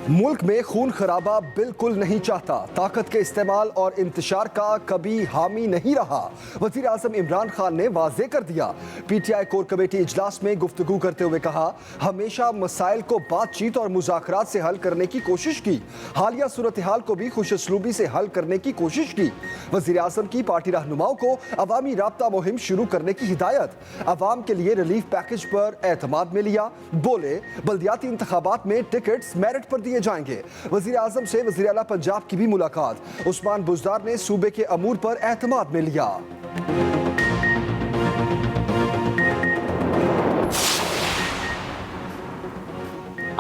मुल्क में खून खराबा बिल्कुल नहीं चाहता, ताकत के इस्तेमाल और इंतशार का कभी हामी नहीं रहा। वज़ीर आज़म इमरान खान ने वाज़ेह कर दिया। पीटीआई कोर कमेटी इजलास में गुफ्तगू करते हुए कहा, हमेशा मसाइल को बातचीत और मुज़ाकरात से हल करने की कोशिश की, हालिया सूरत हाल को भी खुशउस्लूबी से हल करने की कोशिश की। वज़ीर आज़म की पार्टी रहनुमाओं को अवामी राब्ता मुहिम शुरू करने की हिदायत। अवाम के लिए रिलीफ पैकेज पर एतमाद में लिया। बोले, बल्दियाती इंतखाबात में टिकट्स मेरिट पर दिए जाएंगे। वज़ीर आज़म से वज़ीर आला पंजाब की भी मुलाकात। उस्मान बुज़दार ने सूबे के अमूर पर एतमाद में लिया।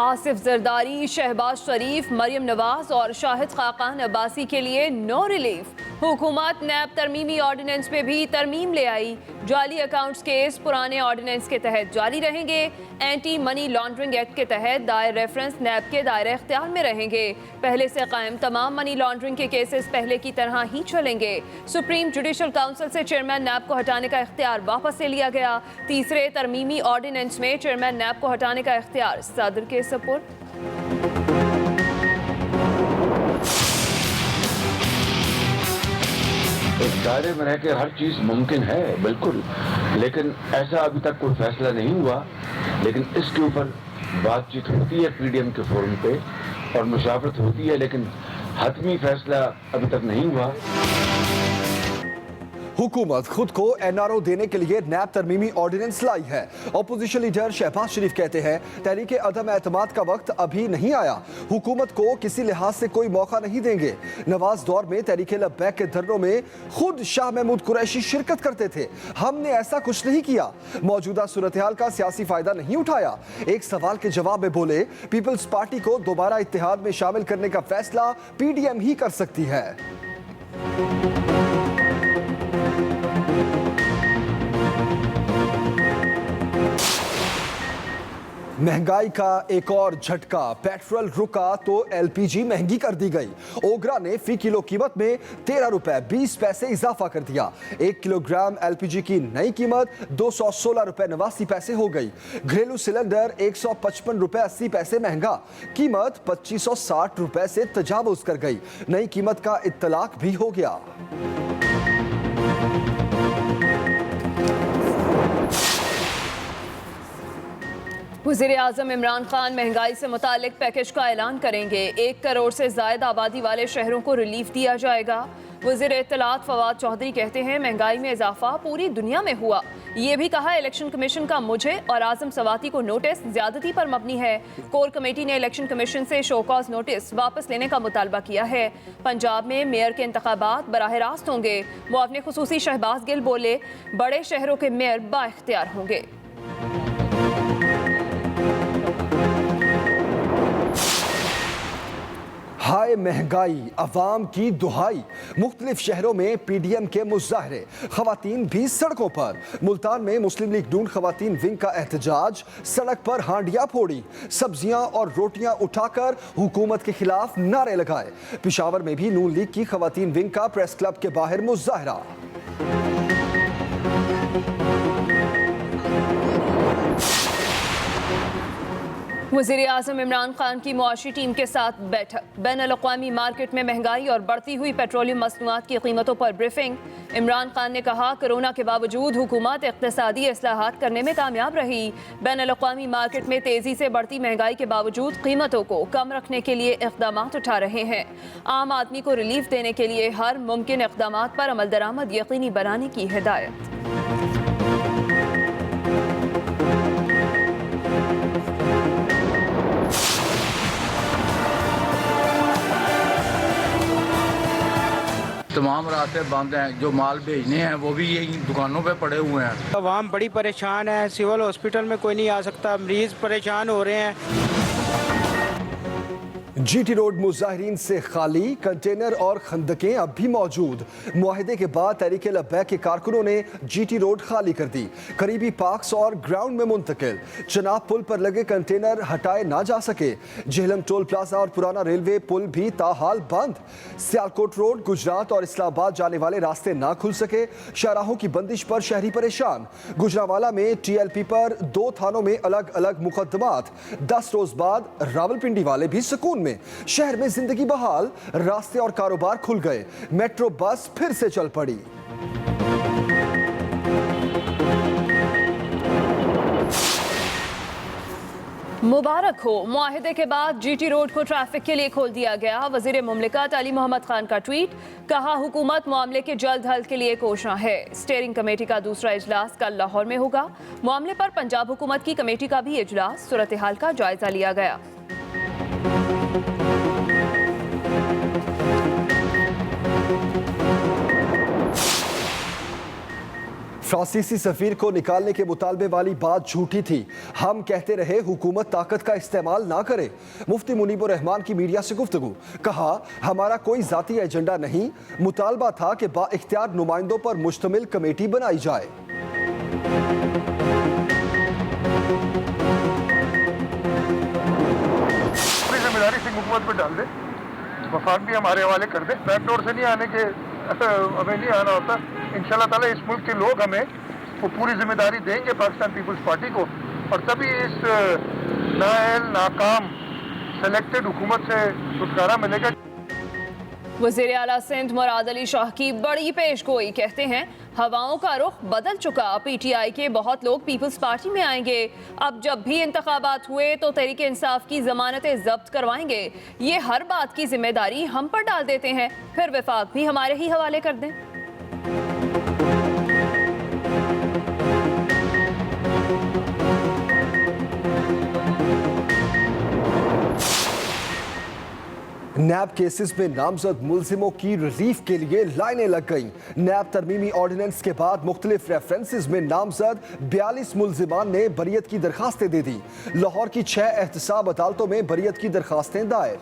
आसिफ जरदारी, शहबाज शरीफ, मरियम नवाज और शाहिद खाकान अब्बासी के लिए नो रिलीफ। हुकूमत नैब तरमीमी ऑर्डिनेंस में भी तरमीम ले आई। जाली अकाउंट्स केस पुराने ऑर्डिनेंस के तहत जारी रहेंगे। एंटी मनी लॉन्ड्रिंग एक्ट के तहत दायर रेफरेंस नैब के दायरे इख्तियार में रहेंगे। पहले से कायम तमाम मनी लॉन्ड्रिंग के केसेस पहले की तरह ही चलेंगे। सुप्रीम जुडिशल काउंसिल से चेयरमैन नैब को हटाने का इख्तियार वापस ले लिया गया। तीसरे तरमीमी ऑर्डिनेंस में चेयरमैन नैब को हटाने का इख्तियार सदर के सपुर्द। इस दायरे में रह के हर चीज मुमकिन है, बिल्कुल, लेकिन ऐसा अभी तक कोई फैसला नहीं हुआ। लेकिन इसके ऊपर बातचीत होती है पीडीएम के फोरम पे और मुशावरत होती है, लेकिन हतमी फैसला अभी तक नहीं हुआ। हुकूमत खुद को एनआरओ देने के लिए नैब तरमीमी ऑर्डिनेंस लाई है। अपोजिशन लीडर शहबाज शरीफ कहते हैं, तहरीके अदम एतमाद का वक्त अभी नहीं आया। हुकूमत को किसी लिहाज से कोई मौका नहीं देंगे। नवाज दौर में तहरीके लब्बैक के धरनों में खुद शाह महमूद कुरैशी शिरकत करते थे। हमने ऐसा कुछ नहीं किया। मौजूदा सूरत हाल का सियासी फायदा नहीं उठाया। एक सवाल के जवाब में बोले, पीपल्स पार्टी को दोबारा इत्तेहाद में शामिल करने का फैसला पीडीएम ही कर सकती है। महंगाई का एक और झटका। पेट्रोल रुका तो एलपीजी महंगी कर दी गई। ओगरा ने फी किलो कीमत में 13 रुपए 20 पैसे इजाफा कर दिया। 1 किलोग्राम एलपीजी की नई कीमत 216 रुपए 89 पैसे हो गई। घरेलू सिलेंडर 155 रुपए 80 पैसे महंगा। कीमत 2560 रुपए से तजावुज कर गई। नई कीमत का इत्तलाक भी हो गया। वज़ीर आज़म इमरान खान महंगाई से मुतालिक पैकेज का ऐलान करेंगे। 1 करोड़ से ज़ायद आबादी वाले शहरों को रिलीफ दिया जाएगा। वज़ीर इत्तलात फवाद चौधरी कहते हैं, महंगाई में इजाफा पूरी दुनिया में हुआ। ये भी कहा, इलेक्शन कमीशन का मुझे और आज़म सवाती को नोटिस ज्यादती पर मबनी है। कोर कमेटी ने इलेक्शन कमीशन से शो कॉज नोटिस वापस लेने का मुतालबा किया है। पंजाब में मेयर के इंतखाबात बराह रास्त होंगे। मुआवने खुसूसी शहबाज गिल बोले, बड़े शहरों के मेयर बाइख्तियार होंगे। हाय महंगाई, अवाम की दुहाई। मुख्तलिफ शहरों में पीडीएम के मुजाहरे, खवातीन भी सड़कों पर। मुल्तान में मुस्लिम लीग नून खवातीन विंग का एहतजाज, सड़क पर हांडियां फोड़ी, सब्जियां और रोटियां उठाकर हुकूमत के खिलाफ नारे लगाए। पिशावर में भी नून लीग की खवातीन विंग का प्रेस क्लब के बाहर मुजाहरा। वज़ीर आज़म इमरान खान की मुआशी टीम के साथ बैठक। बैनुल-अक़वामी मार्केट में महंगाई और बढ़ती हुई पेट्रोलियम मसनूआत की कीमतों पर ब्रीफिंग। इमरान खान ने कहा, कोरोना के बावजूद हुकूमत इक़्तिसादी इस्लाहात करने में कामयाब रही। बैनुल-अक़वामी मार्केट में तेज़ी से बढ़ती महंगाई के बावजूद कीमतों को कम रखने के लिए इक़दामात उठा रहे हैं। आम आदमी को रिलीफ देने के लिए हर मुमकिन इक़दामात पर अमल दरामद यकीनी बनाने की हिदायत। तमाम रास्ते बंद हैं। जो माल भेजने हैं वो भी यही दुकानों पे पड़े हुए हैं। आवाम बड़ी परेशान है। सिविल हॉस्पिटल में कोई नहीं आ सकता। मरीज परेशान हो रहे हैं। जीटी रोड मुजाहिरीन से खाली, कंटेनर और खंदकें अब भी मौजूद। मुआहिदे के बाद तहरीके लब्बैक के कारकुनों ने जीटी रोड खाली कर दी, करीबी पार्क्स और ग्राउंड में मुंतकिल। चनाब पुल पर लगे कंटेनर हटाए ना जा सके। जेहलम टोल प्लाजा और पुराना रेलवे पुल भी ताहाल बंद। सियालकोट रोड, गुजरात और इस्लामाबाद जाने वाले रास्ते ना खुल सके। शाहराहों की बंदिश पर शहरी परेशान। गुजरावाला में टीएलपी पर 2 थानों में अलग अलग मुकदमात। 10 रोज बाद रावलपिंडी वाले भी सुकून में। हैं। शहर में जिंदगी बहाल, रास्ते और कारोबार खुल गए, मेट्रो बस फिर से चल पड़ी। मुबारक हो, मुआहिदे के बाद जीटी रोड को ट्रैफिक के लिए खोल दिया गया। वजीर मुमलिकत अली मोहम्मद खान का ट्वीट, कहा हुकूमत मामले के जल्द हल के लिए कोशां है। स्टीयरिंग कमेटी का दूसरा इजलास कल लाहौर में होगा। मामले पर पंजाब हुकूमत की कमेटी का भी इजलास, सूरत हाल का जायजा लिया गया। फ्रांसीसी सफीर को निकालने के मुतालबे वाली बात झूठी थी। हम कहते रहे हुकूमत ताकत का इस्तेमाल ना करे। मुफ्ती मुनीबुर रहमान की मीडिया से गुफ्तगू, कहा हमारा कोई जाती एजेंडा नहीं, मुतालबा था कि बाइख्तियार नुमाइंदों पर मुश्तमिल कमेटी बनाई जाए। अपनी जिम्मेदारी सिंह हुकूमत पर डाल दे, वफाक भी हमारे हवाले कर दे। बैकडोर से नहीं आने के हमें नहीं आना होता। इंशाल्लाह ताला इस मुल्क के लोग हमें वो पूरी जिम्मेदारी देंगे पाकिस्तान पीपल्स पार्टी को, और तभी इस नाअहल नाकाम सेलेक्टेड हुकूमत से छुटकारा मिलेगा। वज़ीर आला सिंध मुराद अली शाह की बड़ी पेशगोई, कहते हैं हवाओं का रुख बदल चुका, पीटीआई के बहुत लोग पीपल्स पार्टी में आएंगे। अब जब भी इंतखाबात हुए तो तहरीक इंसाफ की जमानतें जब्त करवाएंगे। ये हर बात की जिम्मेदारी हम पर डाल देते हैं, फिर वफाक भी हमारे ही हवाले कर दें। नैब केसेस में नामजद मुल्जिमों की रिलीफ के लिए लाइनें लग गईं। नैब तरमीमी ऑर्डिनेंस के बाद मुख्तलिफ रेफरेंसेस में नामजद 42 मुल्जिमान ने बरियत की दरखास्तें दे दी। लाहौर की 6 एहतसाब अदालतों में बरियत की दरखास्तें दायर।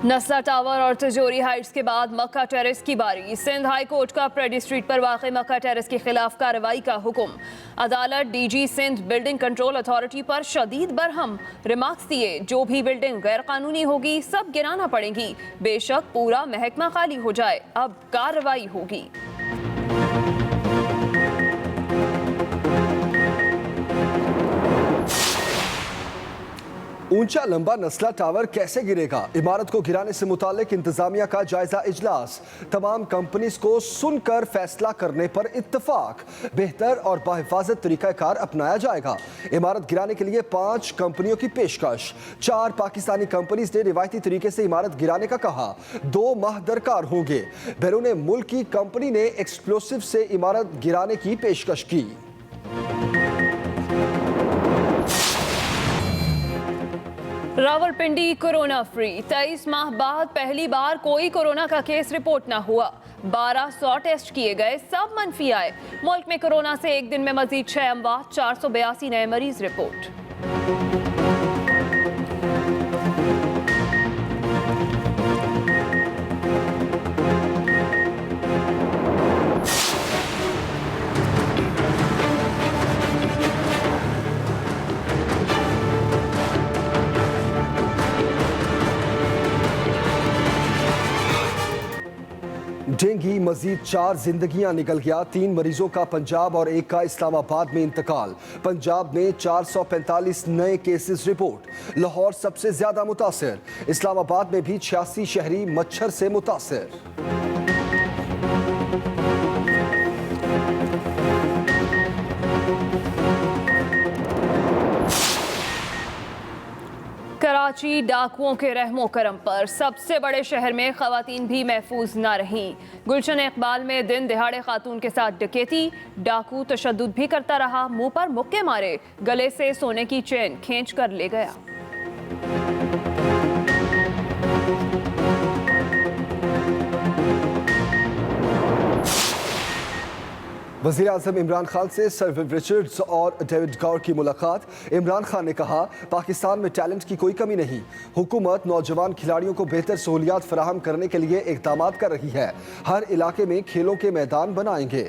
नस्ला टावर और तिजोरी हाइट्स के बाद मक्का टेरेस की बारी। सिंध हाई कोर्ट का प्रेडी स्ट्रीट पर वाक़ मक्का टेरेस के खिलाफ कार्रवाई का हुक्म। अदालत DG Sindh building control authority पर शदीद बरहम रिमार्क्स दिए, जो भी बिल्डिंग गैर कानूनी होगी सब गिराना पड़ेगी, बेशक पूरा महकमा खाली हो जाए, अब कार्रवाई होगी। ऊंचा लंबा नस्ला टावर कैसे गिरेगा? इमारत को गिराने से मुतालिक इंतजामिया का जायजा इजलास। तमाम कंपनीज को सुनकर फैसला करने पर इत्तफाक। बेहतर और बाहिफाजत तरीकाकार अपनाया जाएगा। इमारत गिराने के लिए 5 कंपनियों की पेशकश। 4 पाकिस्तानी कंपनीज ने रिवायती तरीके से इमारत गिराने का कहा। 2 माह दरकार होंगे। बैरून मुल्क की कंपनी ने एक्सप्लोसिव से इमारत गिराने की पेशकश की। Rawalpindi corona free. 23 माह बाद पहली बार कोई कोरोना का केस रिपोर्ट न हुआ। 1200 टेस्ट किए गए, सब मनफी आए। मुल्क में कोरोना से एक दिन में मजीद 6 अमवात, 482 नए मरीज रिपोर्ट। डेंगी मजीद 4 जिंदगियां निकल गया। 3 मरीजों का पंजाब और 1 का इस्लामाबाद में इंतकाल। पंजाब में 445 नए केसेस रिपोर्ट। लाहौर सबसे ज्यादा मुतासिर। इस्लामाबाद में भी 86 शहरी मच्छर से मुतासिर। कराची डाकुओं के रहमो करम पर सबसे बड़े शहर में खवातीन भी महफूज न रहीं। गुलशन इकबाल में दिन दिहाड़े खातून के साथ डकैती, डाकू तशद्दुद भी करता रहा, मुंह पर मुक्के मारे, गले से सोने की चेन खींच कर ले गया। वज़ीर आज़म इमरान खान से सर विव रिचर्ड्स और डेविड गौर की मुलाकात। इमरान खान ने कहा पाकिस्तान में टैलेंट की कोई कमी नहीं, हुकूमत नौजवान खिलाड़ियों को बेहतर सहूलियात फराहम करने के लिए इक़दामात कर रही है, हर इलाके में खेलों के मैदान बनाएंगे।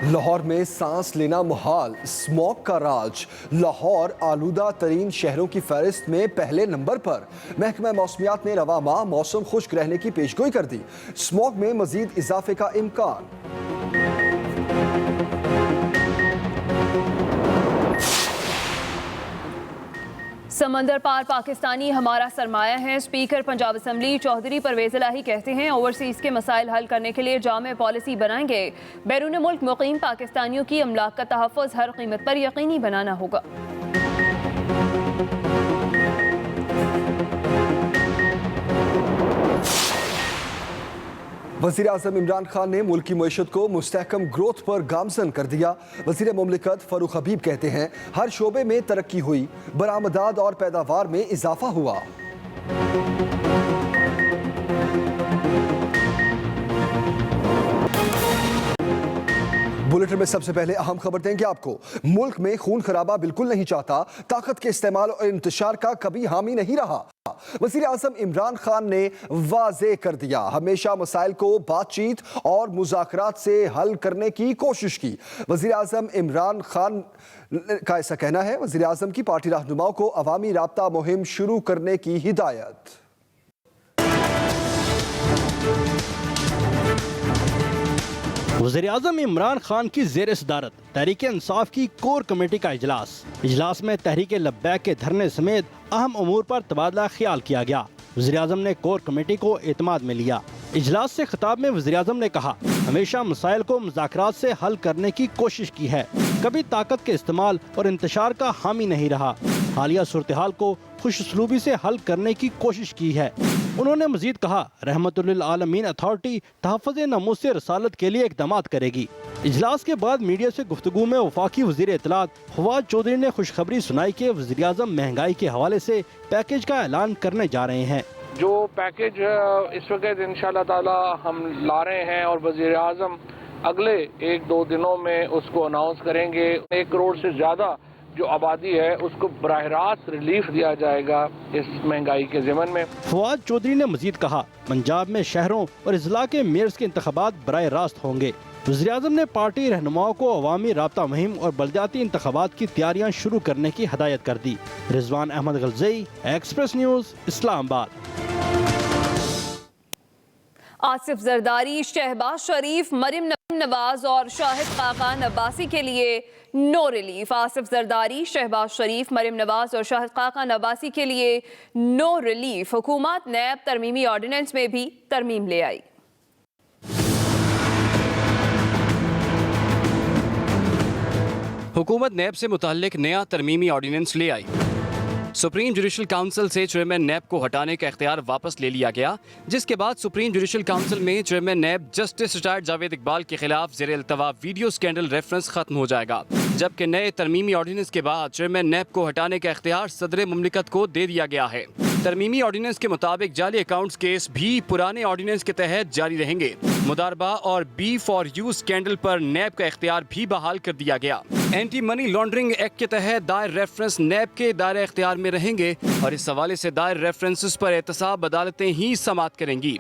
लाहौर में सांस लेना मुहाल, स्मॉग का राज। लाहौर आलूदा तरीन शहरों की फहरिस्त में पहले नंबर पर। महकमा मौसमियात ने रवा माह मौसम खुश्क रहने की पेशगोई कर दी। स्मॉग में मजीद इजाफे का इम्कान। समंदर पार पाकिस्तानी हमारा सरमाया है। स्पीकर पंजाब असम्बली चौधरी परवेज इलाही कहते हैं ओवरसीज के मसाइल हल करने के लिए जामे पॉलिसी बनाएंगे। बैरून मुल्क मुकीम पाकिस्तानियों की अमलाक का तहफ़्फ़ुज़ हर कीमत पर यकीनी बनाना होगा। वज़ीर आज़म इमरान खान ने मुल्क की मईशत को मुस्तहकम ग्रोथ पर गामजन कर दिया। वज़ीर मुमलिकत फ़ारूक हबीब कहते हैं हर शोबे में तरक्की हुई, बरामदात और पैदावार में इजाफा हुआ। बुलेटिन में सबसे पहले अहम खबर देंगे आपको। मुल्क में खून खराबा बिल्कुल नहीं चाहता, ताकत के इस्तेमाल और इंतशार का कभी हामी नहीं रहा। वज़ीर आज़म इमरान खान ने वाज़े कर दिया, हमेशा मसाइल को बातचीत और मुज़ाकरात से हल करने की कोशिश की। वज़ीर आज़म इमरान खान का ऐसा कहना है। वज़ीर आज़म की पार्टी रहनुमाओं को अवामी राब्ता मुहिम शुरू करने की हिदायत। वज़ीर-ए-आज़म इमरान खान की ज़ेर सदारत तहरीक-ए-इंसाफ की कोर कमेटी का इजलास में तहरीक-ए-लब्बैक के धरने समेत अहम अमूर पर तबादला ख्याल किया गया। वज़ीर-ए-आज़म ने कोर कमेटी को एतमाद में लिया। इजलास से खिताब में वज़ीर-ए-आज़म ने कहा हमेशा मसाइल को मुज़ाकरात से हल करने की कोशिश की है, कभी ताकत के इस्तेमाल और इंतशार का हामी नहीं रहा। हालिया सूरत हाल को खुशउस्लूबी से हल करने की कोशिश की है। उन्होंने मजीद कहा रहमतुल्लिल आलमीन अथॉरिटी तहफ़्फ़ुज़ नमूस रसालत के लिए इक़दामात करेगी। इजलास के बाद मीडिया से गुफ्तगू में वफाकी वज़ीर इत्तलात फवाद चौधरी ने खुशखबरी सुनाई कि वज़ीर-ए-आज़म महंगाई के हवाले से पैकेज का ऐलान करने जा रहे हैं। जो पैकेज इस वक्त इंशाअल्लाह ताला हम ला रहे हैं और वज़ीर-ए-आज़म अगले 1-2 दिनों में उसको अनाउंस करेंगे। 1 करोड़ से ज़्यादा जो आबादी है उसको बराह रास्त रिलीफ दिया जाएगा इस महंगाई के ज़िमन में। फवाद चौधरी ने मजीद कहा पंजाब में शहरों और इजला के मेयर्स के इंतखाबात बराह रास्त होंगे। वज़ीर-ए-आज़म ने पार्टी रहनुमाओं को अवामी राब्ता मुहिम और बल्दियाती इंतखाबात की तैयारियां शुरू करने की हदायत कर दी। Rizwan Ahmed Ghalzai, Express news, Islamabad. आसिफ जरदारी, शहबाज शरीफ, मरियम नवाज और शाहिद खाकान अब्बासी के लिए नो रिलीफ। आसिफ जरदारी, शहबाज शरीफ, मरियम नवाज और शाहिद खाकान अब्बासी के लिए नो रिलीफ। हुकूमत नैब तरमीमी ऑर्डिनेंस में भी तरमीम ले आई। हुकूमत नैब से मुताल्लिक नया तरमीमी ऑर्डिनेंस ले आई। सुप्रीम जुडिशल काउंसिल से चेयरमैन नैब को हटाने का इख्तियार वापस ले लिया गया, जिसके बाद सुप्रीम जुडिशल काउंसिल में chairman NAB justice retired Javed Iqbal के खिलाफ ज़ेर इल्तवा वीडियो स्कैंडल रेफरेंस खत्म हो जाएगा, जबकि नए तरमीमी ऑर्डिनेंस के बाद चेयरमैन नैब को हटाने का इख्तियार सदर मुमलिकत को दे दिया गया है। तरमीमी ऑर्डिनेंस के मुताबिक जाली अकाउंट्स केस भी पुराने ऑर्डिनेंस के तहत जारी रहेंगे। मुदारबा और बी फॉर यू स्कैंडल पर नैब का इख्तियार भी बहाल कर दिया गया। एंटी मनी लॉन्ड्रिंग एक्ट के तहत दायर रेफरेंस नैब के दायरे इख्तियार में रहेंगे और इस हवाले से दायर रेफरेंसेस पर एहतसाब अदालतें ही समाअत करेंगी।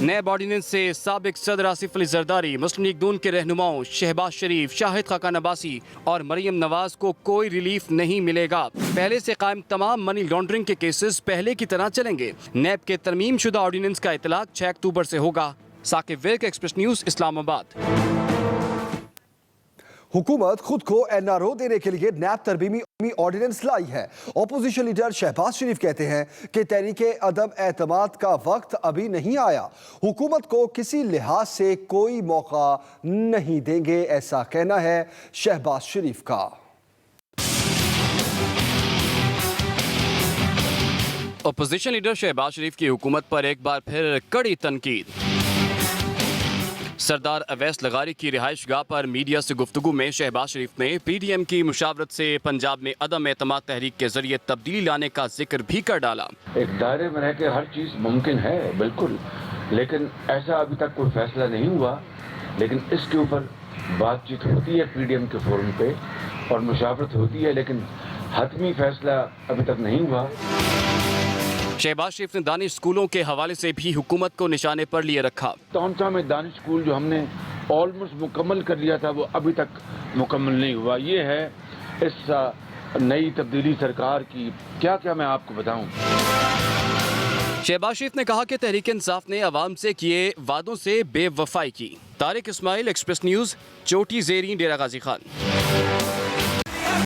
नैब ऑर्डिनेंस से साबिक सदर आसिफ अली जरदारी, मुस्लिम लीग नून के रहनुमाओं शहबाज शरीफ, शाहिद खाकान अब्बासी और मरियम नवाज को कोई रिलीफ नहीं मिलेगा। पहले से कायम तमाम मनी लॉन्ड्रिंग के केसेस पहले की तरह चलेंगे। नैब के तरमीम शुदा ऑर्डिनेंस का इतलाक 6 अक्टूबर से होगा। Saqib Virk, express news, Islamabad. हुकूमत खुद को एनआरओ देने के लिए नैब तरमीमी ऑर्डिनेंस लाई है। ऑपोजिशन लीडर शहबाज शरीफ कहते हैं कि तहरीके अदम एतमाद का वक्त अभी नहीं आया, हुकूमत को किसी लिहाज से कोई मौका नहीं देंगे, ऐसा कहना है शहबाज शरीफ का। ऑपोजिशन लीडर शहबाज शरीफ की हुकूमत पर एक बार फिर कड़ी तनकीद। सरदार अवैस लगारी की रिहाइश गाह पर मीडिया से गुफ्तगू में शहबाज शरीफ ने PDM की मुशावरत से पंजाब में अदम एतमाद तहरीक के जरिए तब्दीली लाने का जिक्र भी कर डाला। एक दायरे में रह के हर चीज़ मुमकिन है, बिल्कुल, लेकिन ऐसा अभी तक कोई फैसला नहीं हुआ। लेकिन इसके ऊपर बातचीत होती है PDM के फोरम पे और मुशावरत होती है, लेकिन हतमी फैसला अभी तक नहीं हुआ। शहबाज शरीफ ने दानिश स्कूलों के हवाले से भी हुकूमत को निशाने पर लिए रखा। तौनसा में दानिश स्कूल जो हमने ऑलमोस्ट मुकम्मल कर लिया था वो अभी तक मुकम्मल नहीं हुआ। ये है इस नई तब्दीली सरकार की, क्या क्या मैं आपको बताऊं। शहबाज शरीफ ने कहा कि तहरीक इंसाफ ने अवाम से किए वादों से बेवफाई की। तारिक इस्माइल, एक्सप्रेस न्यूज़, चोटी ज़ेरीन, डेरा गाजी खान।